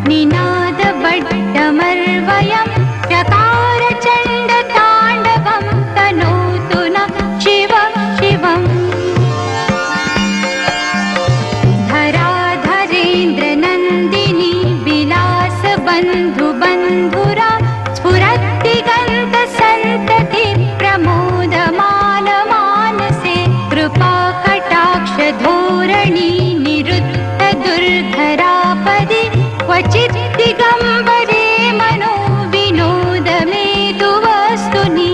निनादबड्डमर्वयं चकार चण्डताण्डवं तनोतु न शिवं शिवम् धराधरेन्द्रनन्दिनी विलासबन्धुबन्धुरा स्फुरद्दिगन्तसन्तति प्रमोदमानमानसे कृपाकटाक्षधोरणी निरुद्धदुर्धरापदि क्वचित् दिगम्बरे मनो विनोदमेतु वस्तुनि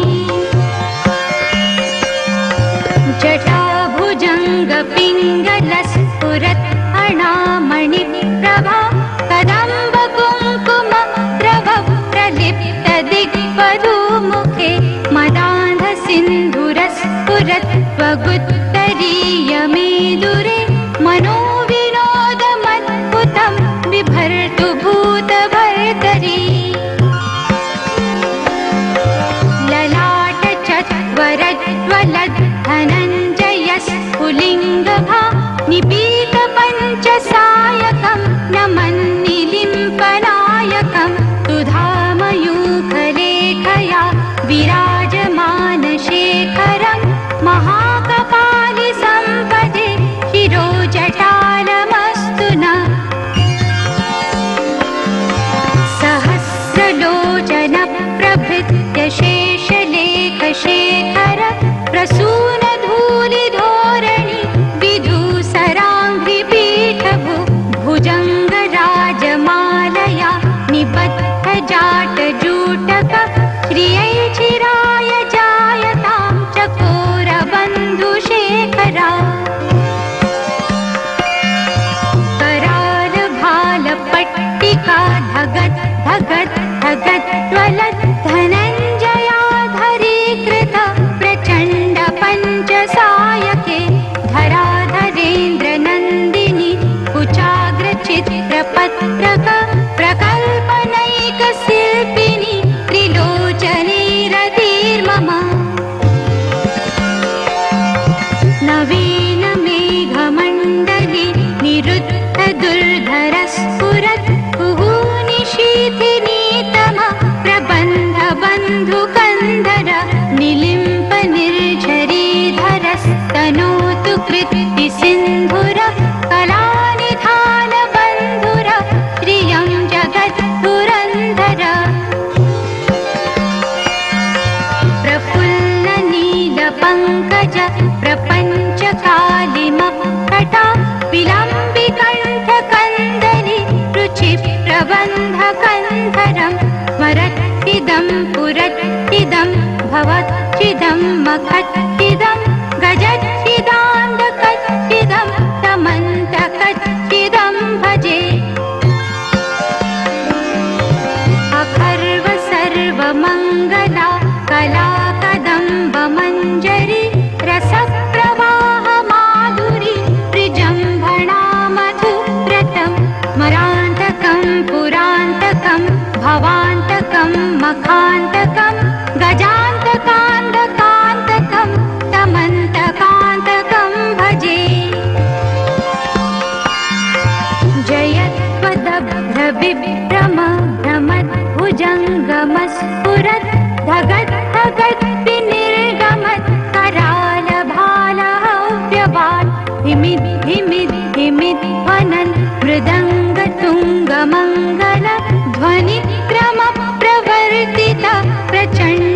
जटाभुजङ्गपिङ्गलस्फुरत् अणामणिप्रभा कदम्बकुङ्कुमद्रवप्रलिप्तदिग्वधूमुखे मदान्धसिन्धुरस्फुरत्वगुत्तरीयमेदुरे मनोविनोदमद्भुतं बिभर्तु भूतभर्तरी ललाटचत्वरज्वलद्धनञ्जयस्फुलिङ्गभा निपीतपञ्चसायकं नमन्निलिम्पनायकं सुधामयूखलेखया विराजमानशेखरं महाकपालिसम्पदे शिरोजटालमस्तु नः सहस्रलोचनप्रभृत्य शेषलेखशेखर प्रसूनधूलिधोरणि विधूसराङ्घ्रिपीठभु भुजङ्गराजमालया निबद्धजाटजूटक श्रियैचिराय जायतां चकोरबन्धुशेखरा करालभालपट्टिका धगत् धगत् धगत् ज्वलत् धनञ्जयाधरीकृत प्रचण्ड पञ्चसायके धराधरेन्द्रनन्दिनी कुचाग्रचित्रपत्रक प्रकल्पनैकशिल्पिनी त्रिलोचने रतिर्मम नवीनमेघमण्डले निरुद्धदुर्धरस्फुरत् कुहूनिशीथिनीतम प्रबन्धबन्धुकन्धर निलिम्पनिर्झरीधरस्तनोतु कृत्तिसिन्धुर कलानिधानबन्धुर श्रियं जगद्धुरन्धर प्रफुल्लनीलपङ्कज प्रपञ्चकालिमपटा विलम्बिकण्ठकन्दली रुचिप्रबन्धकन्धरं स्मरत्तिदं पुरत्तिदं भवत्तिदं मखत्तिदं गजत्तिदान्धकत्तिदं तमन्तकत्तिदं भजे अखर्व सर्वमङ्गला कला कदम्बमञ्जरी रसप्रवाह माधुरी त्रिजम्भणा मधुव्रतं स्मरान्तकं पुरान्तकं भवान्तकं मखान्तकं गजान्तकान्तकान्तकं तमन्तकान्तकं भजे जयत्वदभ्रविभ्रम भ्रमद्भुजङ्गमस्फुरत् धगत् धगत् विनिर्गमत् करालभालहव्यवात् हिमिद् हिमिद् हिमिध्वनन् मृदङ्गतुङ्गमङ्गल ध्वनिक्रमप्रवर्तित प्रचण्ड